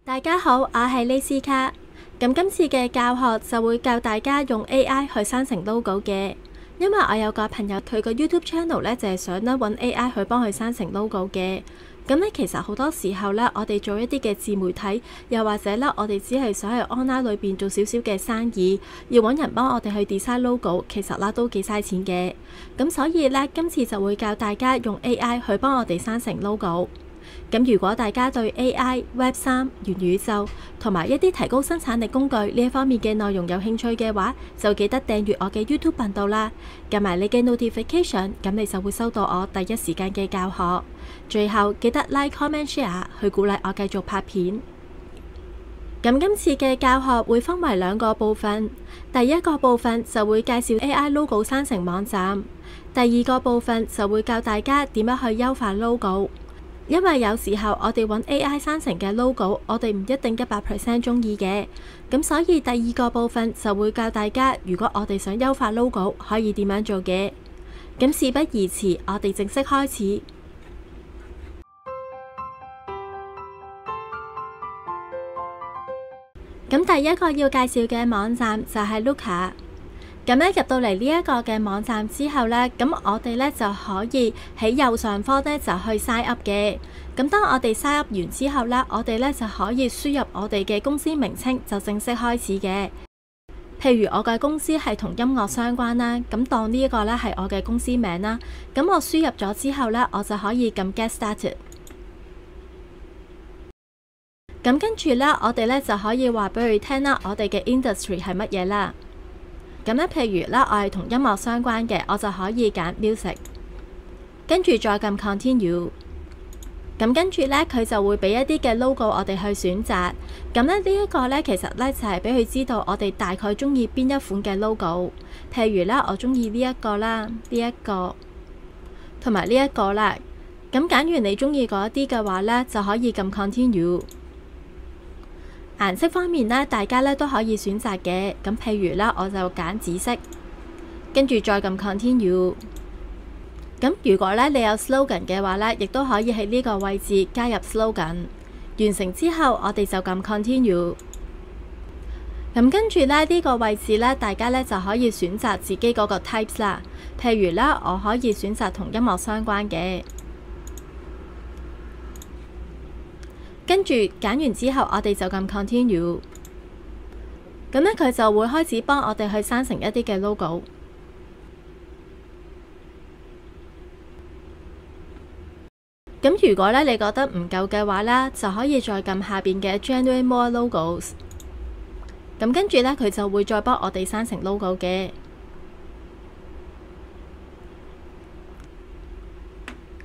大家好，我係李斯卡。咁今次嘅教學就會教大家用 AI 去生成 logo 嘅，因為我有個朋友佢個 YouTube channel 咧就係想咧揾 AI 去幫佢生成 logo 嘅。咁咧其實好多時候咧，我哋做一啲嘅自媒體，又或者咧我哋只係想喺 online 裏邊做少少嘅生意，要揾人幫我哋去 design logo， 其實啦都幾嘥錢嘅。咁所以咧今次就會教大家用 AI 去幫我哋生成 logo。咁如果大家對 AI、Web3、元宇宙同埋一啲提高生產力工具呢一方面嘅內容有興趣嘅話，就記得訂閱我嘅 YouTube 頻道啦，撳埋你嘅 notification， 咁你就會收到我第一時間嘅教學。最後記得 like、comment、share 去鼓勵我繼續拍片。咁今次嘅教學會分為兩個部分，第一個部分就會介紹 AI logo 生成網站，第二個部分就會教大家點樣去優化 logo。因為有時候我哋揾 AI 生成嘅 logo， 我哋唔一定100% 中意嘅，咁所以第二個部分就會教大家，如果我哋想優化 logo， 可以點樣做嘅。咁事不宜遲，我哋正式開始。咁第一個要介紹嘅網站就係 Looker。咁咧入到嚟呢一個嘅網站之後呢，咁我哋呢就可以喺右上方呢就去 sign up 嘅。咁當我哋 sign up 完之後呢，我哋呢就可以輸入我哋嘅公司名稱，就正式開始嘅。譬如我嘅公司係同音樂相關啦，咁當呢一個呢係我嘅公司名啦。咁我輸入咗之後呢，我就可以撳 Get Started。咁跟住呢，我哋呢就可以話俾佢聽啦，我哋嘅 industry 係乜嘢啦。咁咧，譬如咧，我係同音樂相關嘅，我就可以揀 music， 跟住再撳 continue。咁跟住咧，佢就會俾一啲嘅 logo 我哋去選擇。咁咧呢一個咧，其實咧就係俾佢知道我哋大概中意邊一款嘅 logo。譬如咧，我中意呢一個啦，呢一個同埋呢一個啦。咁揀完你中意嗰一啲嘅話咧，就可以撳 continue。顏色方面呢，大家呢都可以選擇嘅。咁譬如啦，我就揀紫色，跟住再撳 continue。咁如果呢你有 slogan 嘅話呢，亦都可以喺呢個位置加入 slogan。完成之後，我哋就撳 continue。咁跟住呢，呢個位置呢，大家呢就可以選擇自己嗰個 types 啦。譬如啦，我可以選擇同音樂相關嘅。跟住揀完之後，我哋就撳 continue。咁呢，佢就會開始幫我哋去生成一啲嘅 logo。咁如果呢你覺得唔夠嘅話呢，就可以再撳下邊嘅 Generate More Logos。咁跟住呢，佢就會再幫我哋生成 logo 嘅。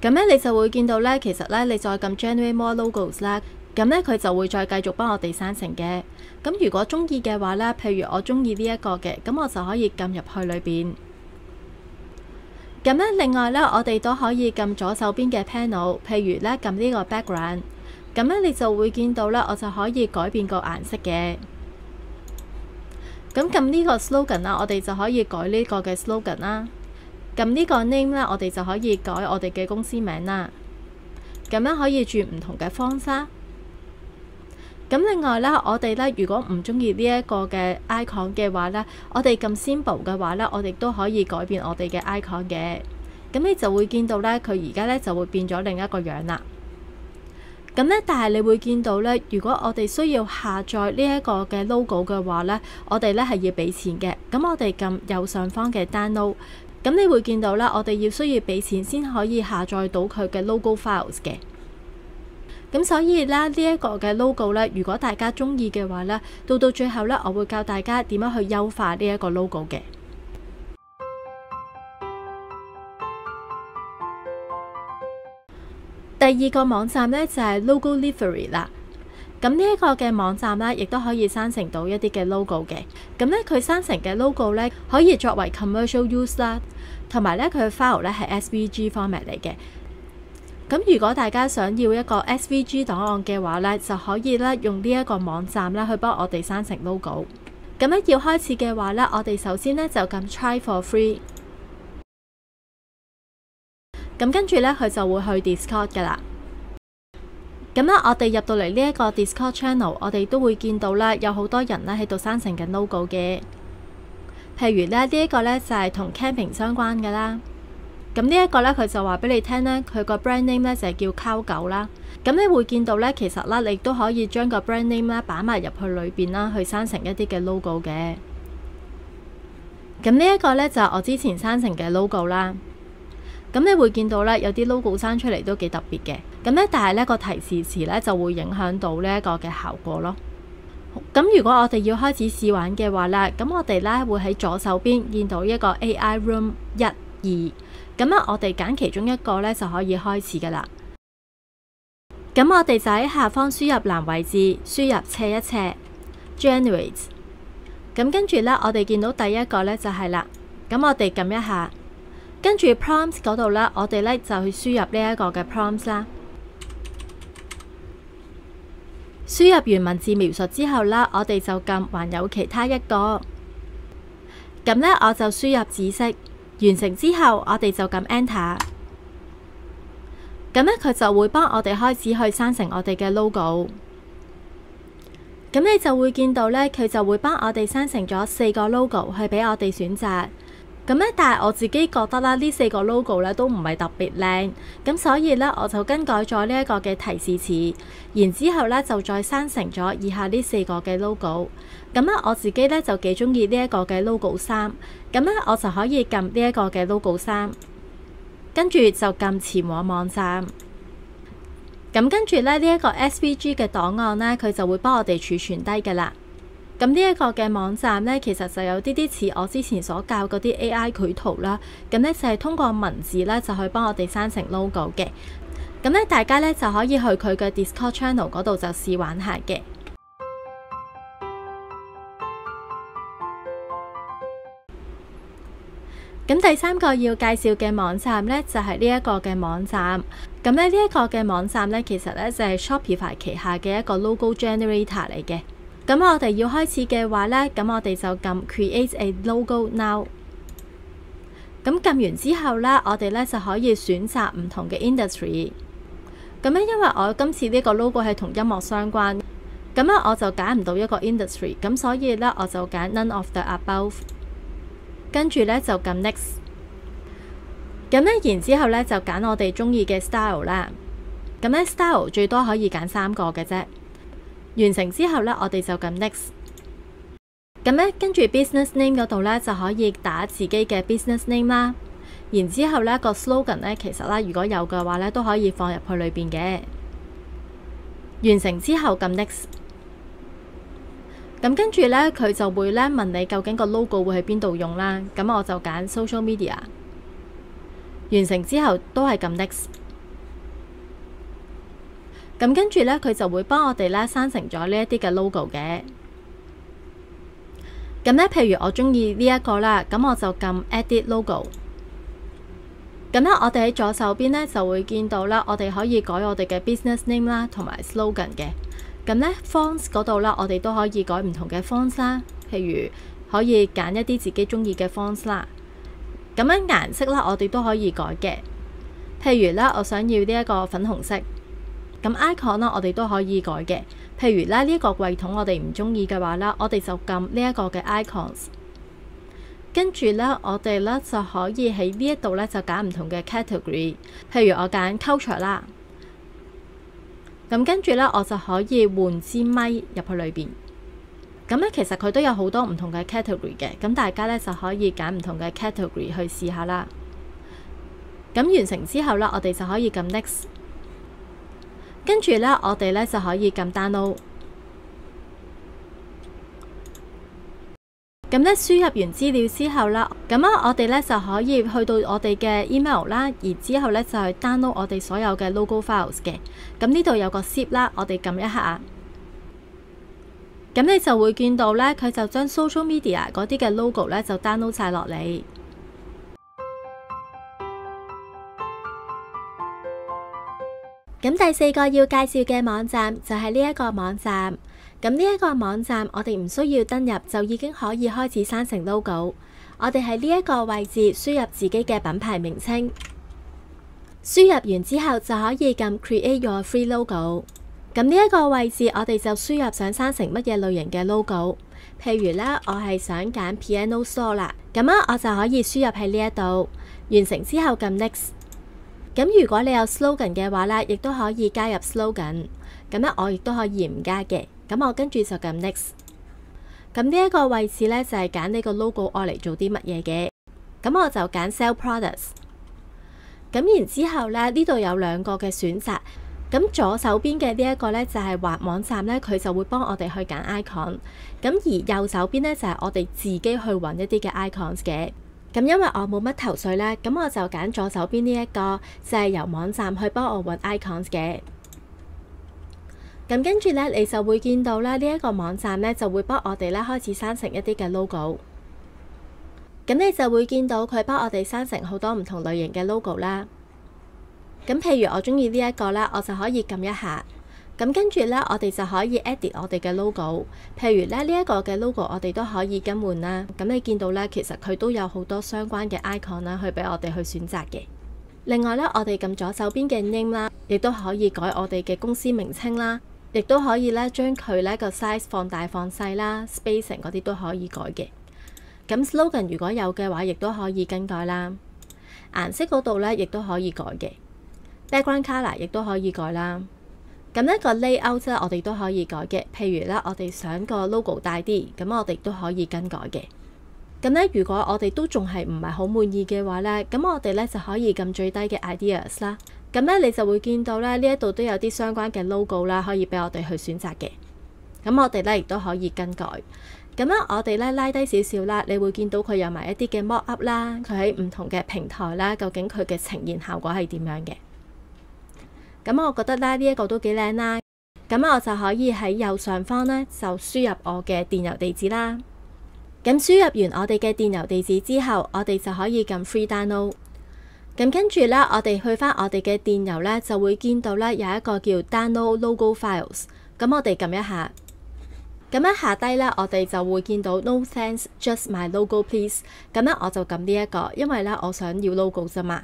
咁咧，你就會見到咧，其實咧，你再撳 Generate More Logos 啦，咁咧佢就會再繼續幫我哋生成嘅。咁如果中意嘅話咧，譬如我中意呢一個嘅，咁我就可以撳入去裏邊。咁咧，另外咧，我哋都可以撳左手邊嘅 panel， 譬如咧撳呢個 background， 咁咧你就會見到咧，我就可以改變個顏色嘅。咁撳呢個 slogan 啦，我哋就可以改呢個嘅 slogan 啦。撳呢個 name 咧，我哋就可以改我哋嘅公司名啦。咁樣可以轉唔同嘅方式。咁另外咧，我哋咧如果唔中意呢一個嘅 icon 嘅話咧，我哋撳 symbol 嘅話咧，我哋都可以改變我哋嘅 icon 嘅。咁你就會見到咧，佢而家咧就會變咗另一個樣啦。咁咧，但係你會見到咧，如果我哋需要下載呢一個嘅 logo 嘅話咧，我哋咧係要俾錢嘅。咁我哋撳右上方嘅 download。咁你會見到啦，我哋需要俾錢先可以下載到佢嘅 logo files 嘅。咁所以咧，呢一個嘅 logo 咧，如果大家中意嘅話咧，到最後咧，我會教大家點樣去優化呢一個 logo 嘅。第二個網站咧就係 Logo Livery 啦。咁呢一個嘅網站咧，亦都可以生成到一啲嘅 logo 嘅。咁咧，佢生成嘅 logo 咧，可以作為 commercial use 啦，同埋咧佢嘅 file 咧係 SVG format 嚟嘅。咁如果大家想要一個 SVG 檔案嘅話咧，就可以咧用呢一個網站咧去幫我哋生成 logo。咁咧要開始嘅話咧，我哋首先咧就撳 Try for free。咁跟住咧，佢就會去 Discord 噶啦。咁咧，我哋入到嚟呢一個 Discord channel，我哋都會見到咧有好多人咧喺度生成緊 logo 嘅。譬如咧呢一個咧就係同 camping 相關嘅啦。咁呢一個咧佢就話俾你聽咧，佢個 brand name 咧就係叫 Cow 狗啦。咁你會見到咧，其實啦，你都可以將個 brand name 咧擺埋入去裏邊啦，去生成一啲嘅 logo 嘅。咁呢一個咧就係我之前生成嘅 logo 啦。咁你會見到咧有啲 logo 生出嚟都幾特別嘅。咁咧，但係咧個提示詞咧就會影響到呢一個嘅效果咯。咁如果我哋要開始試玩嘅話咧，咁我哋咧會喺左手邊見到一個 AI Room 1、2。咁咧，我哋揀其中一個咧就可以開始噶啦。咁我哋就喺下方輸入欄位置輸入斜一斜 Generate。咁跟住咧，我哋見到第一個咧就係啦。咁我哋撳一下。跟住 prompts 嗰度咧，我哋咧就去輸入呢一個嘅 prompts 啦。輸入完文字描述之後啦，我哋就撳還有其他一個。咁咧我就輸入紫色，完成之後我哋就撳 enter。咁咧佢就會幫我哋開始去生成我哋嘅 logo。咁你就會見到咧，佢就會幫我哋生成咗4個 logo 去俾我哋選擇。咁咧，但係我自己覺得啦，呢4個 logo 咧都唔係特別靚，咁所以咧我就更改咗呢一個嘅提示詞，然之後咧就再生成咗以下呢4個嘅 logo。咁咧我自己咧就幾中意呢一個嘅 logo 3，咁咧我就可以撳呢一個嘅 logo 3，跟住就撳前往網站。咁跟住咧呢一個 SVG 嘅檔案咧，佢就會幫我哋儲存低㗎啦。咁呢一個嘅網站呢，其實就有啲似我之前所教嗰啲 AI 繪圖啦。咁呢就係通過文字呢，就去幫我哋生成 logo 嘅。咁呢大家呢，就可以去佢嘅 Discord channel 嗰度就試玩下嘅。咁第3個要介紹嘅網站呢，就係呢一個嘅網站。咁呢一個嘅網站呢，其實呢就係 Shopify 旗下嘅一個 logo generator 嚟嘅。咁我哋要開始嘅話呢，咁我哋就撳 Create a Logo Now。咁撳完之後呢，我哋呢就可以選擇唔同嘅 industry。咁咧，因為我今次呢個 logo 係同音樂相關，咁咧我就揀唔到一個 industry，咁所以呢，我就揀 None of the above。跟住呢，就撳 Next。咁呢，然之後呢，就揀我哋中意嘅 style 啦。咁呢 style 最多可以揀3個嘅啫。完成之後呢，我哋就撳 Next。咁呢，跟住 Business Name 嗰度呢，就可以打自己嘅 Business Name 啦。然之後呢個 slogan 呢，其實呢，如果有嘅話呢，都可以放入去裏邊嘅。完成之後撳 Next。咁跟住呢，佢就會呢問你究竟個 logo 會喺邊度用啦。咁我就揀 Social Media。完成之後都係撳 Next。咁跟住呢，佢就會幫我哋呢生成咗呢一啲嘅 logo 嘅。咁呢，譬如我中意呢一個啦，咁我就撳 Edit Logo。咁呢，我哋喺左手邊呢就會見到啦，我哋可以改我哋嘅 business name 啦，同埋 slogan 嘅。咁呢 fonts 嗰度啦，我哋都可以改唔同嘅 fonts 啦，譬如可以揀一啲自己中意嘅 fonts 啦。咁樣顏色啦，我哋都可以改嘅。譬如啦，我想要呢一個粉紅色。咁 icon 啦，我哋都可以改嘅。譬如咧，呢一個櫃桶我哋唔中意嘅話啦，我哋就撳呢一個嘅 icons。跟住咧，我哋咧就可以喺呢一度咧就揀唔同嘅 category。譬如我揀 culture 啦。咁跟住咧，我就可以換支咪入去裏邊。咁咧，其實佢都有好多唔同嘅 category 嘅。咁大家咧就可以揀唔同嘅 category 去試下啦。咁完成之後咧，我哋就可以撳 next。跟住呢，我哋呢就可以撳 download。咁呢，輸入完資料之後啦，咁我哋呢就可以去到我哋嘅 email 啦，然之後呢就係 download 我哋所有嘅 logo files 嘅。咁呢度有個 zip 啦，我哋撳一下。咁你就會見到呢，佢就將 social media 嗰啲嘅 logo 呢就 download 晒落嚟。咁第4個要介紹嘅網站就係呢一個網站。咁呢一個網站我哋唔需要登入就已經可以開始生成 logo。我哋喺呢一個位置輸入自己嘅品牌名稱，輸入完之後就可以撳 Create Your Free Logo。咁呢一個位置，我哋就輸入想生成乜嘢類型嘅 logo。譬如咧，我係想揀 Piano Store 啦，咁我就可以輸入喺呢一度。完成之後撳 Next。咁如果你有 slogan 嘅話咧，亦都可以加入 slogan。咁咧，我亦都可以唔加嘅。咁我跟住就撳 Next。咁呢一個位置咧就係揀呢個 logo 愛嚟做啲乜嘢嘅。咁我就揀 Sell Products。咁然之後咧，呢度有兩個嘅選擇。咁左手邊嘅呢一個咧就係畫網站咧，佢就會幫我哋去揀 icon。咁而右手邊咧就係我哋自己去揾一啲嘅 icons 嘅。咁因為我冇乜頭緒咧，咁我就揀左手邊呢一個，就係由網站去幫我揾 icons 嘅。咁跟住咧，你就會見到咧呢一個網站咧就會幫我哋咧開始生成一啲嘅 logo。咁你就會見到佢幫我哋生成好多唔同類型嘅 logo 啦。咁譬如我中意呢一個啦，我就可以撳一下。咁跟住咧，我哋就可以 edit 我哋嘅 logo。譬如咧呢一個嘅 logo，我哋都可以更換啦。咁你見到咧，其實佢都有好多相關嘅 icon 啦，去俾我哋去選擇嘅。另外咧，我哋撳左手邊嘅 name 啦，亦都可以改我哋嘅公司名稱啦，亦都可以咧將佢咧個 size 放大放細啦 ，spacing 嗰啲都可以改嘅。咁 slogan 如果有嘅話，亦都可以更改啦。顏色嗰度咧，亦都可以改嘅。background color 亦都可以改啦。咁呢個 layout 咧，我哋都可以改嘅。譬如咧，我哋想個 logo 大啲，咁我哋都可以更改嘅。咁咧，如果我哋都仲係唔係好滿意嘅話咧，咁我哋咧就可以撳最低嘅 ideas 啦。咁咧，你就會見到咧呢一度都有啲相關嘅 logo 啦，可以俾我哋去選擇嘅。咁我哋咧亦都可以更改。咁咧，我哋咧拉低少少啦，你會見到佢有埋一啲嘅 mock up 啦，佢喺唔同嘅平台啦，究竟佢嘅呈現效果係點樣嘅？咁我覺得咧呢一個都幾靚啦。咁我就可以喺右上方呢，就輸入我嘅電郵地址啦。咁輸入完我哋嘅電郵地址之後，我哋就可以撳 Free Download。咁跟住呢，我哋去返我哋嘅電郵呢，就會見到呢有一個叫 Download Logo Files。咁我哋撳一下。咁喺下低呢，我哋就會見到 No thanks, just my logo please。咁呢，我就撳呢一個，因為呢，我想要 logo 啫嘛。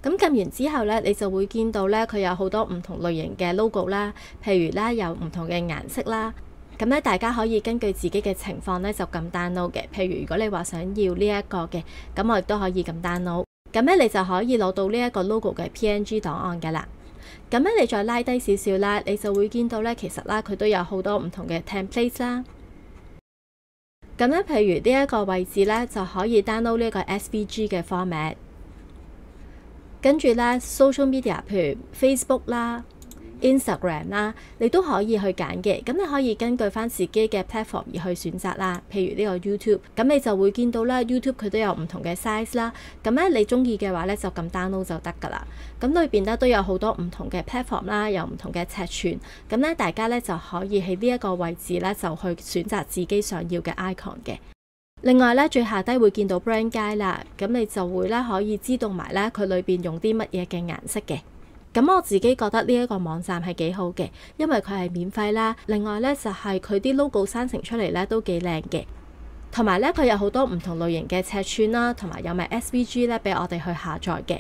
咁撳完之後咧，你就會見到咧，佢有好多唔同類型嘅 logo 啦，譬如咧有唔同嘅顏色啦。咁咧，大家可以根據自己嘅情況咧，就撳 download 嘅。譬如如果你話想要呢一個嘅，咁我亦都可以撳 download。咁咧，你就可以攞到呢一個 logo 嘅 PNG 檔案㗎啦。咁咧，你再拉低少少啦，你就會見到咧，其實啦，佢都有好多唔同嘅 template 啦。咁咧，譬如呢一個位置咧，就可以 download 呢一個 SVG 嘅 format。跟住咧 social media 譬如 Facebook 啦、Instagram 啦，你都可以去揀嘅。咁你可以根據翻自己嘅 platform 而去選擇啦。譬如呢個 YouTube，咁你就會見到啦 YouTube 佢都有唔同嘅 size 啦。咁咧你中意嘅話咧就撳 download 就得㗎啦。咁裏邊咧都有好多唔同嘅 platform 啦，有唔同嘅尺寸。咁咧大家咧就可以喺呢一個位置咧就去選擇自己想要嘅 icon 嘅。另外咧，最下低會見到 brand guide 啦，咁你就會咧可以知道埋咧佢裏邊用啲乜嘢嘅顏色嘅。咁我自己覺得呢一個網站係幾好嘅，因為佢係免費啦。另外咧就係佢啲 logo 生成出嚟咧都幾靚嘅，同埋咧佢有好多唔同類型嘅尺寸啦，同埋有埋 SVG 咧俾我哋去下載嘅。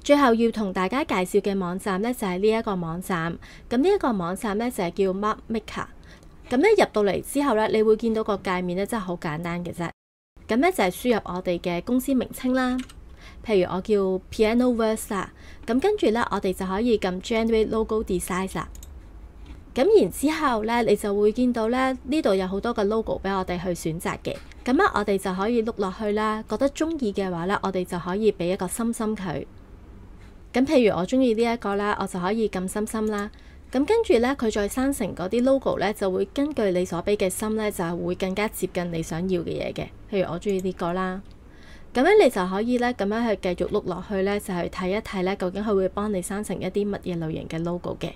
最後要同大家介紹嘅網站呢，就係呢一個網站。咁呢一個網站呢，就係叫 Markmaker。咁咧入到嚟之後呢，你會見到個界面呢，真係好簡單嘅啫。咁呢，就係輸入我哋嘅公司名稱啦。譬如我叫 Pianoverse 啦。咁跟住呢，我哋就可以撳 Generate Logo Design 啦。咁然之後呢，你就會見到呢，呢度有好多個 logo 俾我哋去選擇嘅。咁咧我哋就可以碌落去啦。覺得中意嘅話呢，我哋就可以俾一個心心佢。咁譬如我中意呢一個啦，我就可以撳心心啦。咁跟住咧，佢再生成嗰啲 logo 咧，就會根據你所俾嘅心咧，就係會更加接近你想要嘅嘢嘅。譬如我中意呢個啦，咁樣你就可以咧咁樣去繼續碌落去咧，就係睇一睇咧，究竟佢會幫你生成一啲乜嘢類型嘅 logo 嘅。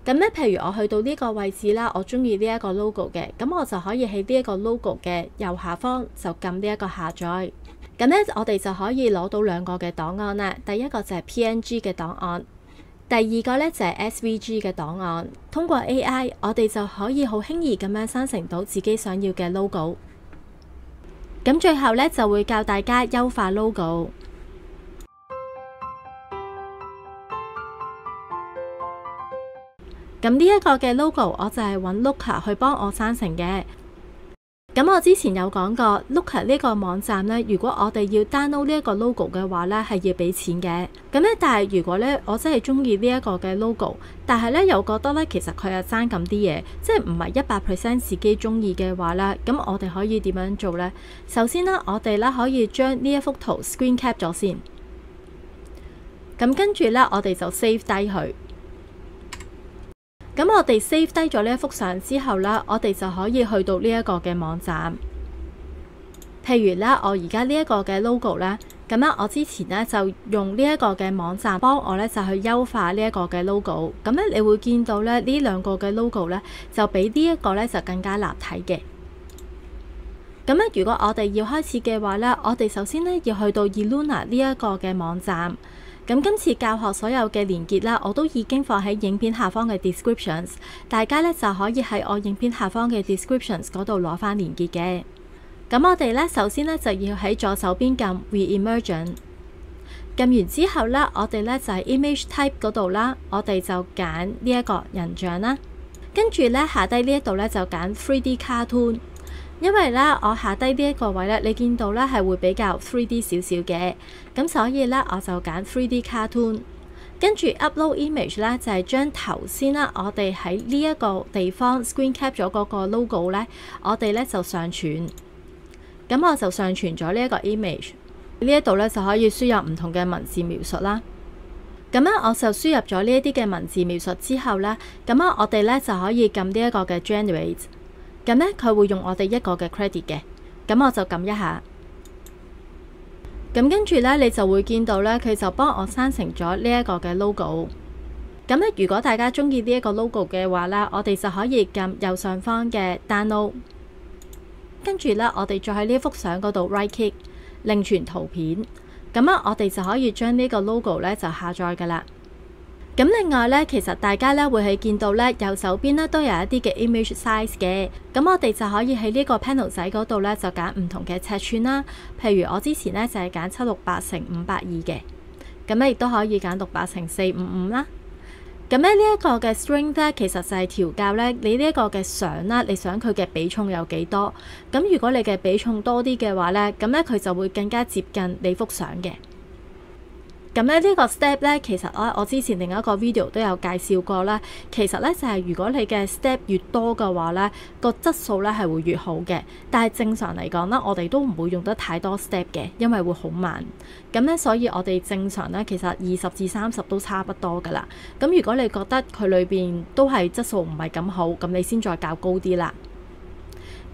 咁咧，譬如我去到呢個位置啦，我中意呢一個 logo 嘅，咁我就可以喺呢一個 logo 嘅右下方就撳呢一個下載。咁咧，我哋就可以攞到兩個嘅檔案啦。第一個就係 PNG 嘅檔案，第二個咧就係 SVG 嘅檔案。通過 AI，我哋就可以好輕易咁樣生成到自己想要嘅 logo。咁最後咧就會教大家優化 logo。咁呢一個嘅 logo 我就係揾 Looker 去幫我生成嘅。咁我之前有講過 Looker 呢個網站呢，如果我哋要 download 呢一個 logo 嘅話呢，係要俾錢嘅。咁呢，但係如果呢，我真係中意呢一個嘅 logo， 但係呢又覺得呢，其實佢又爭咁啲嘢，即係唔係100% 自己中意嘅話呢，咁我哋可以點樣做呢？首先呢，我哋呢可以將呢一幅圖 screen cap 咗先。咁跟住呢，我哋就 save 低佢。咁我哋 save 低咗呢一幅相之後呢，我哋就可以去到呢一個嘅網站。譬如呢，我而家呢一個嘅 logo 呢，咁呢我之前呢就用呢一個嘅網站幫我呢就去優化呢一個嘅 logo。咁呢，你會見到呢呢兩個嘅 logo 呢就比呢一個呢就更加立體嘅。咁呢，如果我哋要開始嘅話呢，我哋首先呢要去到 Eluna 呢一個嘅網站。咁今次教學所有嘅連結啦，我都已經放喺影片下方嘅 descriptions， 大家呢就可以喺我影片下方嘅 descriptions 嗰度攞翻連結嘅。咁我哋呢首先呢就要喺左手邊撳 Re-Emergent， 撳完之後呢，我哋呢就喺 Image Type 嗰度啦，我哋就揀呢一個人像啦，跟住呢下低呢一度呢就揀 3D Cartoon。因為呢，我下低呢一個位呢，你見到呢係會比較 3D 少少嘅，咁所以呢，我就揀 3D Cartoon， 跟住 Upload Image 呢，就係將頭先啦，我哋喺呢一個地方 Screen Cap 咗嗰個 logo 呢，我哋呢就上傳，咁我就上傳咗呢一個 image， 呢一度呢，就可以輸入唔同嘅文字描述啦。咁呢，我就輸入咗呢一啲嘅文字描述之後呢，咁我哋呢就可以撳呢一個嘅 Generate。咁呢，佢會用我哋一個嘅 credit 嘅，咁我就撳一下，咁跟住呢，你就會見到呢，佢就幫我生成咗呢一個嘅 logo。咁呢，如果大家中意呢一個 logo 嘅話呢，我哋就可以撳右上方嘅 download， 跟住呢，我哋再喺呢幅相嗰度 right click 另存圖片，咁我哋就可以將呢個 logo 呢就下載噶啦。咁另外呢，其實大家呢會係見到呢右手邊呢都有一啲嘅 image size 嘅，咁我哋就可以喺呢個 panel 仔嗰度呢就揀唔同嘅尺寸啦。譬如我之前呢就係揀768×582嘅，咁呢亦都可以揀600×455啦。咁呢一個嘅 strength 呢，其實就係調校呢你呢一個嘅相啦，你想佢嘅比重有幾多？咁如果你嘅比重多啲嘅話呢，咁呢佢就會更加接近你幅相嘅。咁呢個 step 呢，其實我之前另一個 video 都有介紹過啦。其實呢，就係如果你嘅 step 越多嘅話呢，個質素呢係會越好嘅。但係正常嚟講呢，我哋都唔會用得太多 step 嘅，因為會好慢。咁呢，所以我哋正常呢，其實20至30都差不多噶啦。咁如果你覺得佢裏邊都係質素唔係咁好，咁你先再較高啲啦。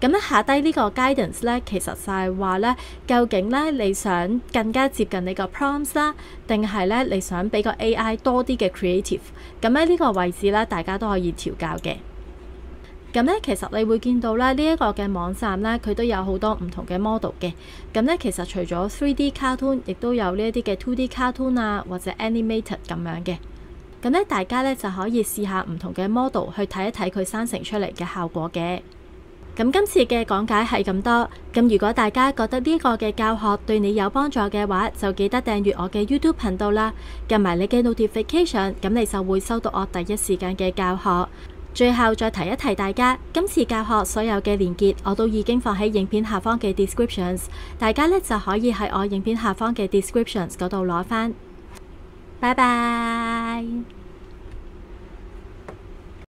咁咧下低呢個 guidance 咧，其實就係話咧，究竟咧你想更加接近你個 prompts 啦，定係咧你想俾個 AI 多啲嘅 creative？ 咁喺呢個位置咧，大家都可以調校嘅。咁咧其實你會見到咧呢一個嘅網站咧，佢都有好多唔同嘅 model 嘅。咁咧其實除咗 3D cartoon， 亦都有呢一啲嘅 2D cartoon 啊，或者 animated 咁樣嘅。咁咧大家咧就可以試下唔同嘅 model 去睇一睇佢生成出嚟嘅效果嘅。咁今次嘅講解係咁多，咁如果大家覺得呢個嘅教學對你有幫助嘅話，就記得訂閱我嘅 YouTube 頻道啦，撳埋你嘅 notification， 咁你就會收到我第一時間嘅教學。最後再提一提大家，今次教學所有嘅連結我都已經放喺影片下方嘅 descriptions， 大家呢就可以喺我影片下方嘅 descriptions 嗰度攞返。拜拜。